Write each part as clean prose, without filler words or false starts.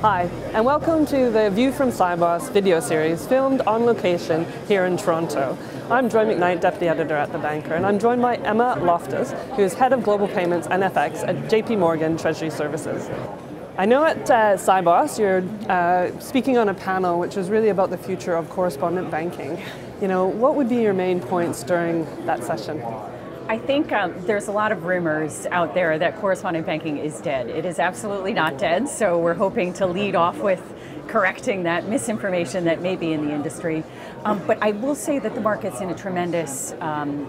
Hi, and welcome to the View from Sibos video series filmed on location here in Toronto. I'm Joy Macknight, Deputy Editor at The Banker, and I'm joined by Emma Loftus, who is Head of Global Payments and FX at JPMorgan Treasury Services. I know at Sibos you're speaking on a panel which is really about the future of correspondent banking. You know, what would be your main points during that session? I think there's a lot of rumors out there that correspondent banking is dead. It is absolutely not dead, so we're hoping to lead off with correcting that misinformation that may be in the industry. But I will say that the market's in a tremendous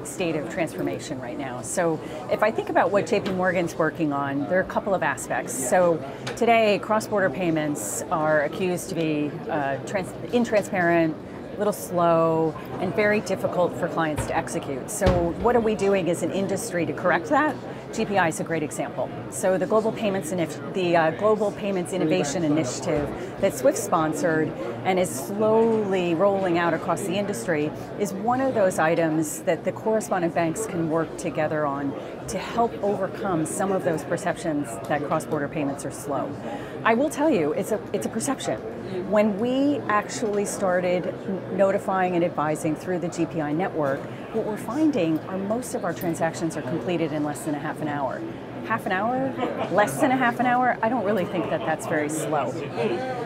state of transformation right now. So if I think about what JPMorgan's working on, there are a couple of aspects. So today, cross-border payments are accused to be intransparent, a little slow, and very difficult for clients to execute. So what are we doing as an industry to correct that? GPI is a great example. So the Global Payments Innovation Initiative that SWIFT sponsored and is slowly rolling out across the industry is one of those items that the correspondent banks can work together on to help overcome some of those perceptions that cross-border payments are slow. I will tell you, it's a perception. When we actually started notifying and advising through the GPI network, what we're finding are most of our transactions are completed in less than a half an hour. Half an hour? Less than a half an hour? I don't really think that that's very slow.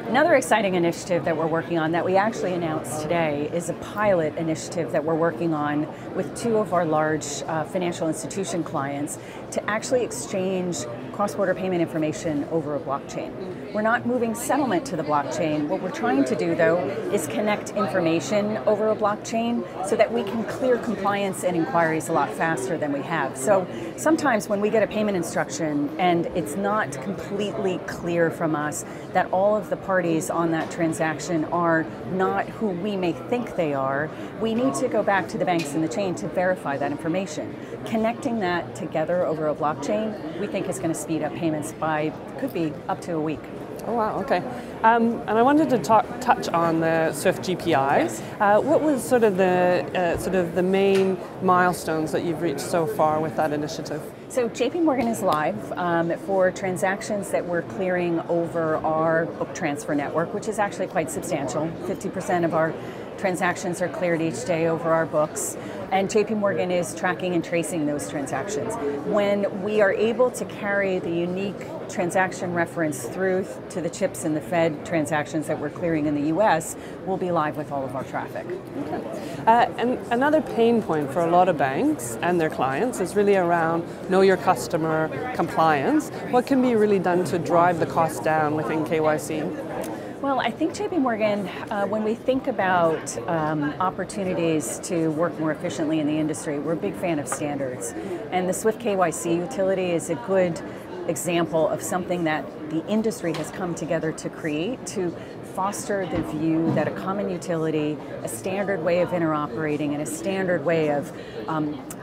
Another exciting initiative that we're working on that we actually announced today is a pilot initiative that we're working on with two of our large financial institution clients to actually exchange cross-border payment information over a blockchain. We're not moving settlement to the blockchain. What we're trying to do, though, is connect information over a blockchain so that we can clear compliance and inquiries a lot faster than we have. So sometimes when we get a payment instruction and it's not completely clear from us that all of the parties on that transaction are not who we may think they are, we need to go back to the banks in the chain to verify that information. Connecting that together over a blockchain, we think is going to speed up payments by, could be up to a week. Oh wow, okay. And I wanted to touch on the SWIFT GPI. Yes. What was sort of the main milestones that you've reached so far with that initiative? So JPMorgan is live for transactions that we're clearing over our book transfer network, which is actually quite substantial. 50% of our transactions are cleared each day over our books, and JPMorgan is tracking and tracing those transactions. When we are able to carry the unique transaction reference through to the chips and the Fed transactions that we're clearing in the US, we'll be live with all of our traffic. Okay. And another pain point for a lot of banks and their clients is really around know your customer compliance. What can be really done to drive the cost down within KYC? Well, I think JPMorgan, when we think about opportunities to work more efficiently in the industry, we're a big fan of standards. And the SWIFT KYC utility is a good example of something that the industry has come together to create to foster the view that a common utility, a standard way of interoperating, and a standard way of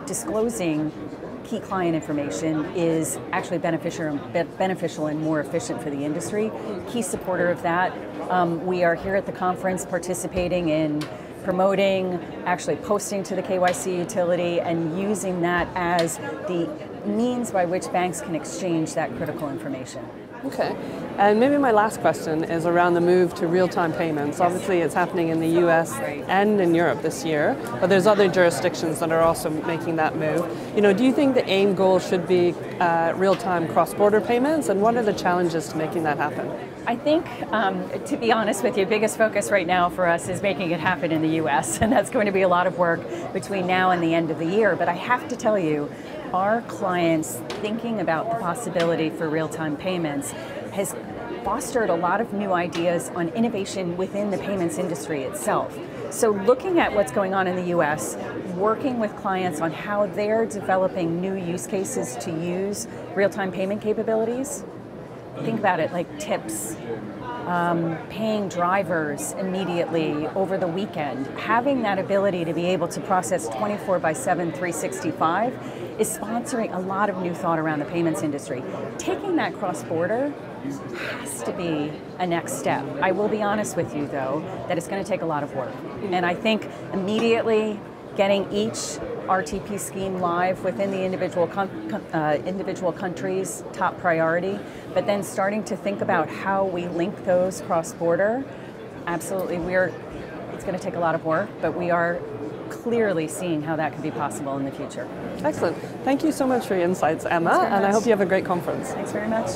disclosing key client information is actually beneficial and more efficient for the industry. Key supporter of that. We are here at the conference participating in promoting, actually posting to the KYC utility and using that as the means by which banks can exchange that critical information. Okay, and maybe my last question is around the move to real-time payments. Yes. Obviously it's happening in the US and in Europe this year, but there's other jurisdictions that are also making that move. You know, do you think the aim goal should be real-time cross-border payments, and what are the challenges to making that happen? I think, to be honest with you, biggest focus right now for us is making it happen in the US, and that's going to be a lot of work between now and the end of the year. But I have to tell you, our clients thinking about the possibility for real-time payments has fostered a lot of new ideas on innovation within the payments industry itself. So looking at what's going on in the US, working with clients on how they're developing new use cases to use real-time payment capabilities. Think about it like tips, paying drivers immediately over the weekend. Having that ability to be able to process 24/7, 365 is sponsoring a lot of new thought around the payments industry. Taking that cross-border has to be a next step. I will be honest with you, though, that it's going to take a lot of work. And I think immediately getting each RTP scheme live within the individual countries, top priority, but then starting to think about how we link those cross-border. Absolutely, it's going to take a lot of work, but we are clearly seeing how that could be possible in the future. Excellent. Thank you so much for your insights, Emma, and I hope you have a great conference. Thanks very much.